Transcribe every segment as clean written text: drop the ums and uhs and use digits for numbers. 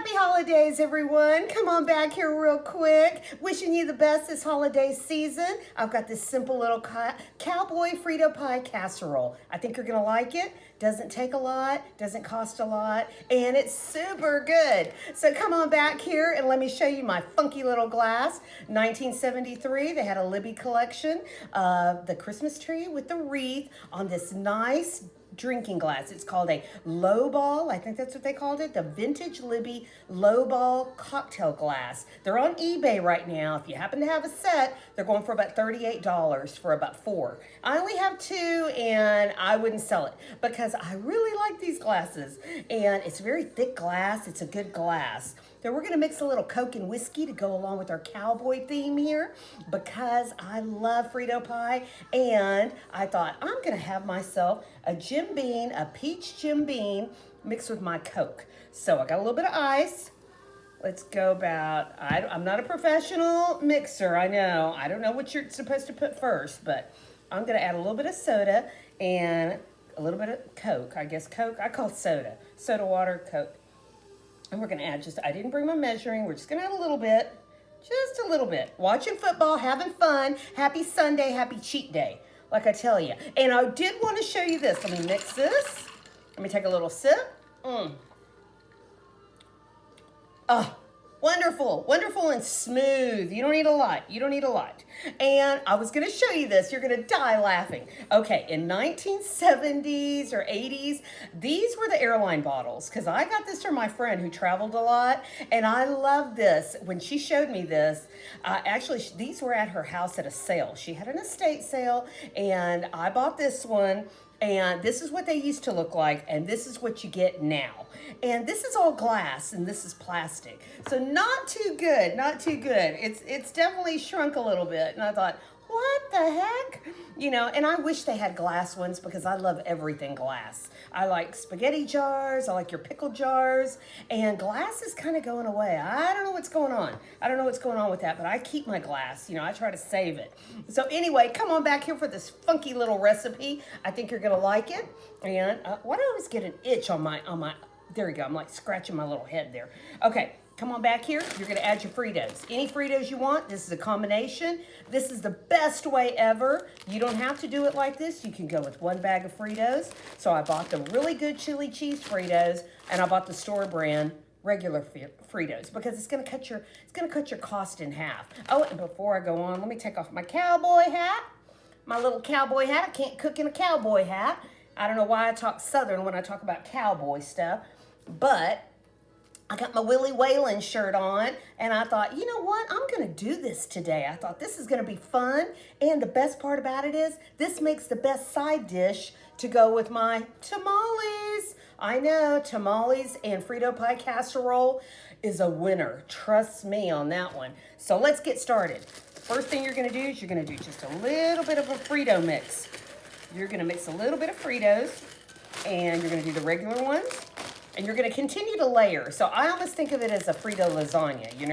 Happy holidays, everyone. Come on back here real quick. Wishing you the best this holiday season. I've got this simple little Cowboy Frito pie casserole. I think you're going to like it. Doesn't take a lot, doesn't cost a lot, and it's super good. So come on back here and let me show you my funky little glass. 1973, they had a Libby collection of the Christmas tree with the wreath on this nice drinking glass. It's called a low ball. I think that's what they called it. The vintage Libby low ball cocktail glass. They're on eBay right now. If you happen to have a set, they're going for about $38 for about 4. I only have 2 and I wouldn't sell it because I really like these glasses. And it's very thick glass. It's a good glass. Then we're going to mix a little Coke and whiskey to go along with our cowboy theme here because I love Frito pie. And I thought I'm going to have myself a Jim Beam, a peach Jim Beam mixed with my Coke. So I got a little bit of ice. Let's go about, I'm not a professional mixer, I know. I don't know what you're supposed to put first, but I'm going to add a little bit of soda and a little bit of Coke. I guess Coke, I call it soda. Soda, water, Coke. And we're going to add I didn't bring my measuring. We're just going to add a little bit. Just a little bit. Watching football, having fun. Happy Sunday, happy cheat day, like I tell you. And I did want to show you this. Let me mix this. Let me take a little sip. Wonderful, wonderful and smooth. You don't need a lot. You don't need a lot. And I was going to show you this. You're going to die laughing. Okay, in 1970s or 80s, these were the airline bottles because I got this from my friend who traveled a lot, and I love this. When she showed me this, actually, these were at her house at a sale. She had an estate sale, and I bought this one. And this is what they used to look like, and this is what you get now. And this is all glass, and this is plastic. So not too good, not too good. It's definitely shrunk a little bit. And I thought, what the heck? You know, and I wish they had glass ones because I love everything glass. I like spaghetti jars, I like your pickle jars, and glass is kind of going away. I don't know what's going on. I don't know what's going on with that, but I keep my glass. You know, I try to save it. So anyway, come on back here for this funky little recipe. I think you're going to like it. And why do I always get an itch on my, there we go. I'm like scratching my little head there. Okay. Come on back here. You're going to add your Fritos. Any Fritos you want. This is a combination. This is the best way ever. You don't have to do it like this. You can go with 1 bag of Fritos. So I bought the really good Chili Cheese Fritos, and I bought the store brand regular Fritos because it's going to cut your cost in half. Oh, and before I go on, let me take off my cowboy hat. My little cowboy hat. I can't cook in a cowboy hat. I don't know why I talk Southern when I talk about cowboy stuff, but I got my Willie Whalen shirt on, and I thought, you know what? I'm going to do this today. I thought this is going to be fun, and the best part about it is this makes the best side dish to go with my tamales. I know, tamales and Frito pie casserole is a winner. Trust me on that one. So let's get started. First thing you're going to do is you're going to do just a little bit of a Frito mix. You're going to mix a little bit of Fritos, and you're going to do the regular ones. And you're going to continue to layer. So I almost think of it as a Frito lasagna. You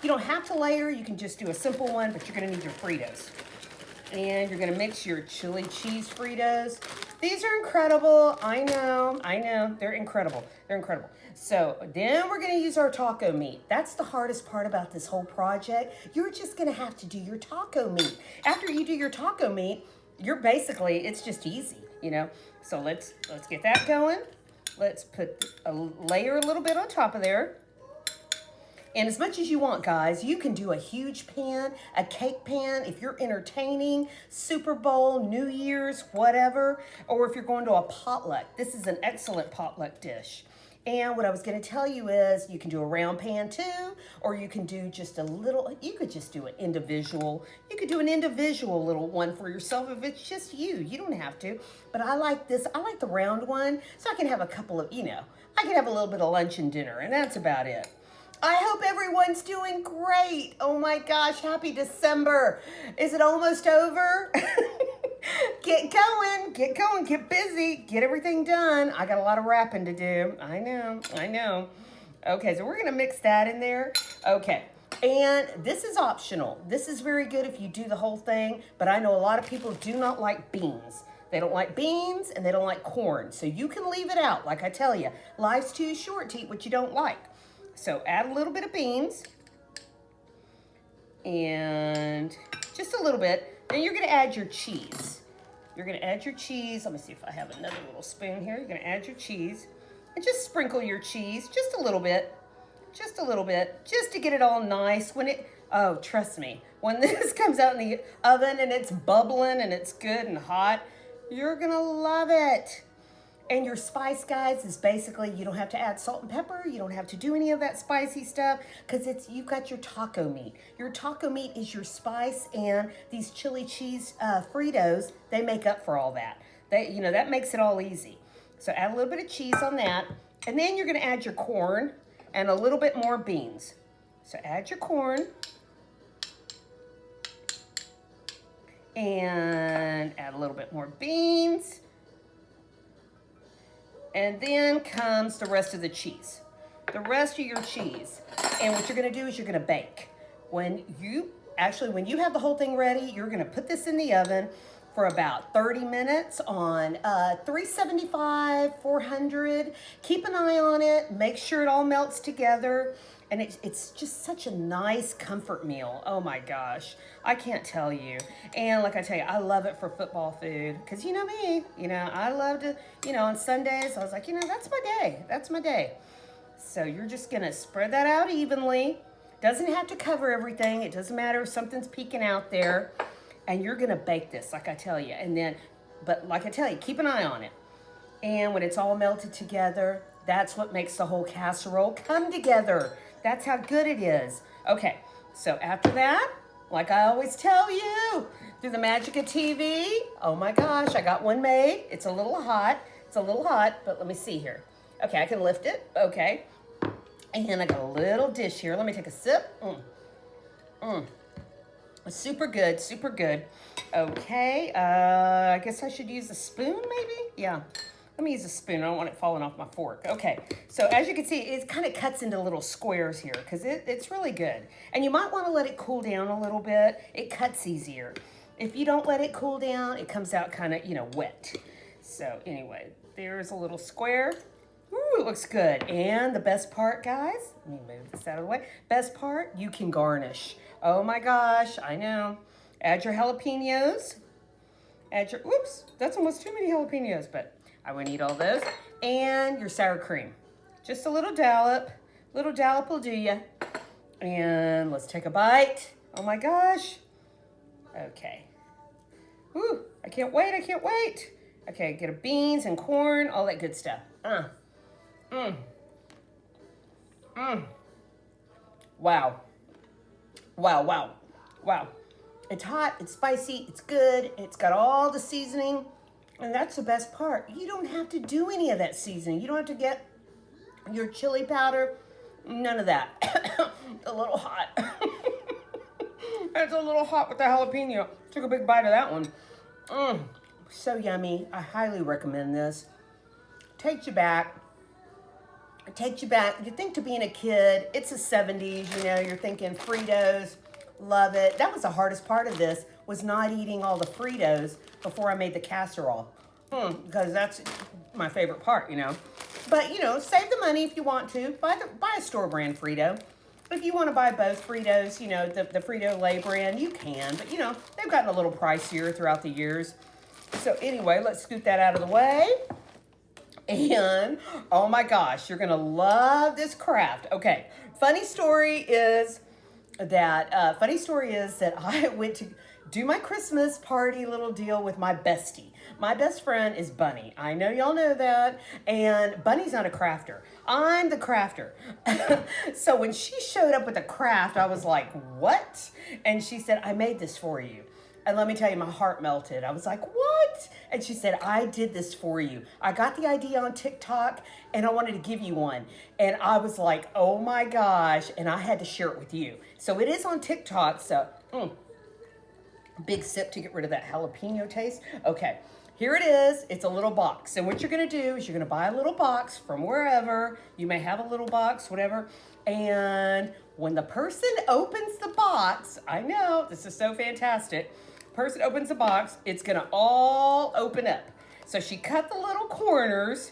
don't have to layer. You can just do a simple one, but you're going to need your Fritos. And you're going to mix your Chili Cheese Fritos. These are incredible. I know. They're incredible. They're incredible. So then we're going to use our taco meat. That's the hardest part about this whole project. You're just going to have to do your taco meat. After you do your taco meat, it's just easy, you know. So let's get that going. Let's put a little bit on top of there. And as much as you want, guys, you can do a huge pan, a cake pan, if you're entertaining, Super Bowl, New Year's, whatever, or if you're going to a potluck. This is an excellent potluck dish. And what I was going to tell you is you can do a round pan too, or you can do just a little, you could just do an individual. You could do an individual little one for yourself if it's just you. You don't have to. But I like this. I like the round one so I can have a couple of, I can have a little bit of lunch and dinner, and that's about it. I hope everyone's doing great. Oh my gosh, happy December. Is it almost over? Get going, get busy, get everything done. I got a lot of wrapping to do. I know. Okay, so we're gonna mix that in there. Okay, and this is optional. This is very good if you do the whole thing, but I know a lot of people do not like beans. They don't like beans and they don't like corn. So you can leave it out, like I tell you. Life's too short to eat what you don't like. So add a little bit of beans and just a little bit. Then you're gonna add your cheese. You're gonna add your cheese. Let me see if I have another little spoon here. You're gonna add your cheese and just sprinkle your cheese just a little bit, just to get it all nice. Oh, trust me, when this comes out in the oven and it's bubbling and it's good and hot, you're gonna love it. And your spice, guys, is basically, you don't have to add salt and pepper. You don't have to do any of that spicy stuff because you've got your taco meat. Your taco meat is your spice, and these chili cheese Fritos, they make up for all that. That makes it all easy. So add a little bit of cheese on that, and then you're gonna add your corn and a little bit more beans. So add your corn and add a little bit more beans. And then comes the rest of the cheese. The rest of your cheese. And what you're gonna do is you're gonna bake. When you have the whole thing ready, you're gonna put this in the oven for about 30 minutes on 375, 400. Keep an eye on it, make sure it all melts together. And it's just such a nice comfort meal. Oh my gosh, I can't tell you. And like I tell you, I love it for football food. Cause you know me, I love to, on Sundays, I was like, that's my day. So you're just gonna spread that out evenly. Doesn't have to cover everything. It doesn't matter if something's peeking out there. And you're gonna bake this, like I tell you. But like I tell you, keep an eye on it. And when it's all melted together, that's what makes the whole casserole come together. That's how good it is. Okay, so after that, like I always tell you, through the magic of TV, oh my gosh, I got one made. It's a little hot, but let me see here. Okay, I can lift it, okay. And I got a little dish here. Let me take a sip. Super good. Okay, I guess I should use a spoon maybe? Yeah. Let me use a spoon. I don't want it falling off my fork. Okay, so as you can see, it kind of cuts into little squares here because it's really good. And you might want to let it cool down a little bit. It cuts easier. If you don't let it cool down, it comes out kind of, wet. So anyway, there's a little square. Ooh, it looks good. And the best part, guys, let me move this out of the way. Best part, you can garnish. Oh my gosh, I know. Add your jalapeños. Oops, that's almost too many jalapeños, but I wouldn't eat all those. And your sour cream. Just a little dollop. Little dollop will do ya. And let's take a bite. Oh my gosh. Okay. Ooh, I can't wait. Okay, get a beans and corn, all that good stuff. Wow. It's hot, it's spicy, it's good, it's got all the seasoning. And that's the best part. You don't have to do any of that seasoning. You don't have to get your chili powder. None of that. A little hot. It's a little hot with the jalapeno. Took a big bite of that one. So yummy. I highly recommend this. Takes you back. You think to being a kid, it's the 70s, you're thinking Fritos. Love it. That was the hardest part of this, was not eating all the Fritos before I made the casserole. Because that's my favorite part, But, save the money if you want to. Buy a store brand Frito. If you want to buy both Fritos, the Frito-Lay brand, you can. But, they've gotten a little pricier throughout the years. So anyway, let's scoot that out of the way. And, oh my gosh, you're going to love this craft. Okay, funny story is that I went to do my Christmas party little deal with my bestie. My best friend is Bunny. I know y'all know that. And Bunny's not a crafter. I'm the crafter. So when she showed up with a craft, I was like, what? And she said, I made this for you. And let me tell you, my heart melted. I was like, what? And she said, I did this for you. I got the idea on TikTok and I wanted to give you one. And I was like, oh my gosh. And I had to share it with you. So it is on TikTok. So, big sip to get rid of that jalapeno taste. Okay, here it is. It's a little box. And what you're going to do is you're going to buy a little box from wherever. You may have a little box, whatever. And when the person opens the box, I know, this is so fantastic. Person opens the box, it's gonna all open up. So she cut the little corners,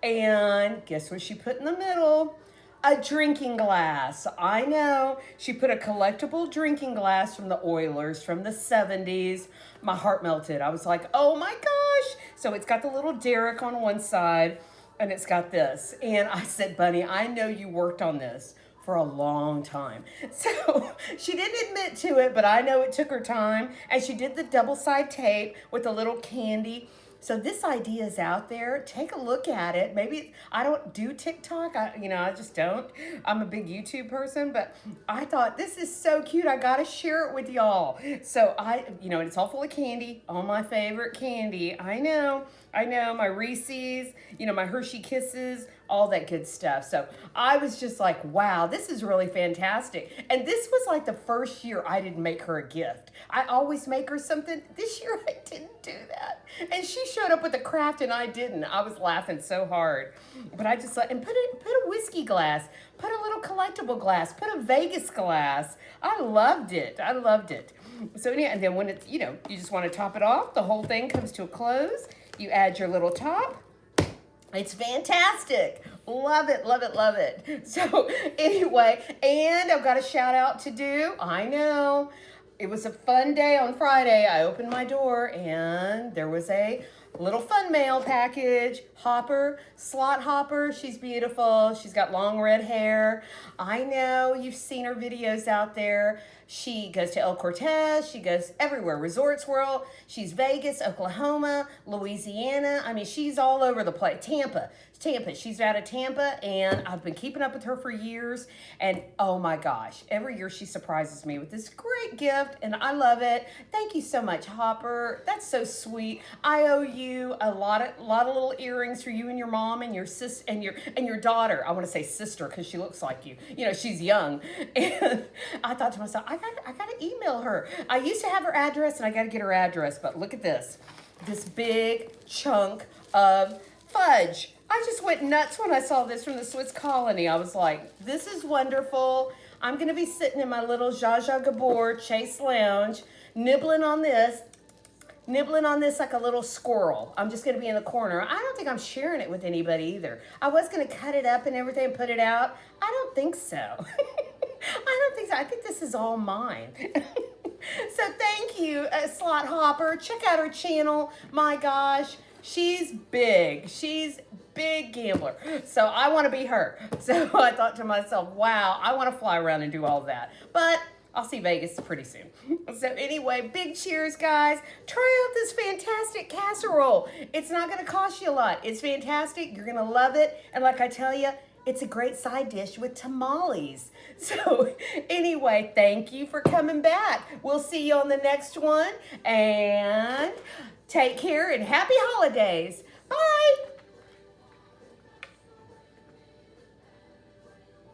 and guess what she put in the middle? A drinking glass. I know. She put a collectible drinking glass from the Oilers from the 70s. My heart melted. I was like, oh my gosh. So it's got the little derrick on one side and it's got this. And I said, Bunny, I know you worked on this for a long time. So she didn't admit to it, but I know it took her time. And she did the double side tape with a little candy. So this idea is out there. Take a look at it. Maybe I don't do TikTok. I just don't. I'm a big YouTube person, but I thought this is so cute. I got to share it with y'all. So it's all full of candy. All my favorite candy. I know. My Reese's, my Hershey Kisses, all that good stuff. So I was just like, wow, this is really fantastic. And this was like the first year I didn't make her a gift. I always make her something. This year I didn't do that. And she showed up with a craft and I didn't. I was laughing so hard. But I just and put a whiskey glass, put a little collectible glass, put a Vegas glass. I loved it. So yeah, and then when it's, you just want to top it off, the whole thing comes to a close. You add your little top. It's fantastic. Love it. So anyway, and I've got a shout out to do. I know. It was a fun day on Friday. I opened my door and there was a little fun mail package. Slot Hopper. She's beautiful. She's got long red hair. I know you've seen her videos out there. She goes to El Cortez. She goes everywhere. Resorts World. She's Vegas, Oklahoma, Louisiana. I mean, she's all over the place. Tampa. She's out of Tampa, and I've been keeping up with her for years. And oh my gosh, every year she surprises me with this great gift, and I love it. Thank you so much, Hopper. That's so sweet. I owe you a lot of little earrings for you and your mom and your sis and your daughter. I want to say sister because she looks like you. She's young, and I thought to myself, I got to email her. I used to have her address, and I got to get her address. But look at this big chunk of fudge. I just went nuts when I saw this from the Swiss Colony. I was like, this is wonderful. I'm going to be sitting in my little Zsa Zsa Gabor Chase Lounge, nibbling on this like a little squirrel. I'm just going to be in the corner. I don't think I'm sharing it with anybody either. I was going to cut it up and everything and put it out. I don't think so. I think this is all mine. So thank you, Slot Hopper. Check out her channel. My gosh, she's big. She's big gambler. So I want to be her. So I thought to myself, wow, I want to fly around and do all that. But I'll see Vegas pretty soon. So anyway, big cheers, guys. Try out this fantastic casserole. It's not going to cost you a lot. It's fantastic. You're going to love it. And like I tell you, it's a great side dish with tamales. So anyway, thank you for coming back. We'll see you on the next one. And take care and happy holidays. Bye.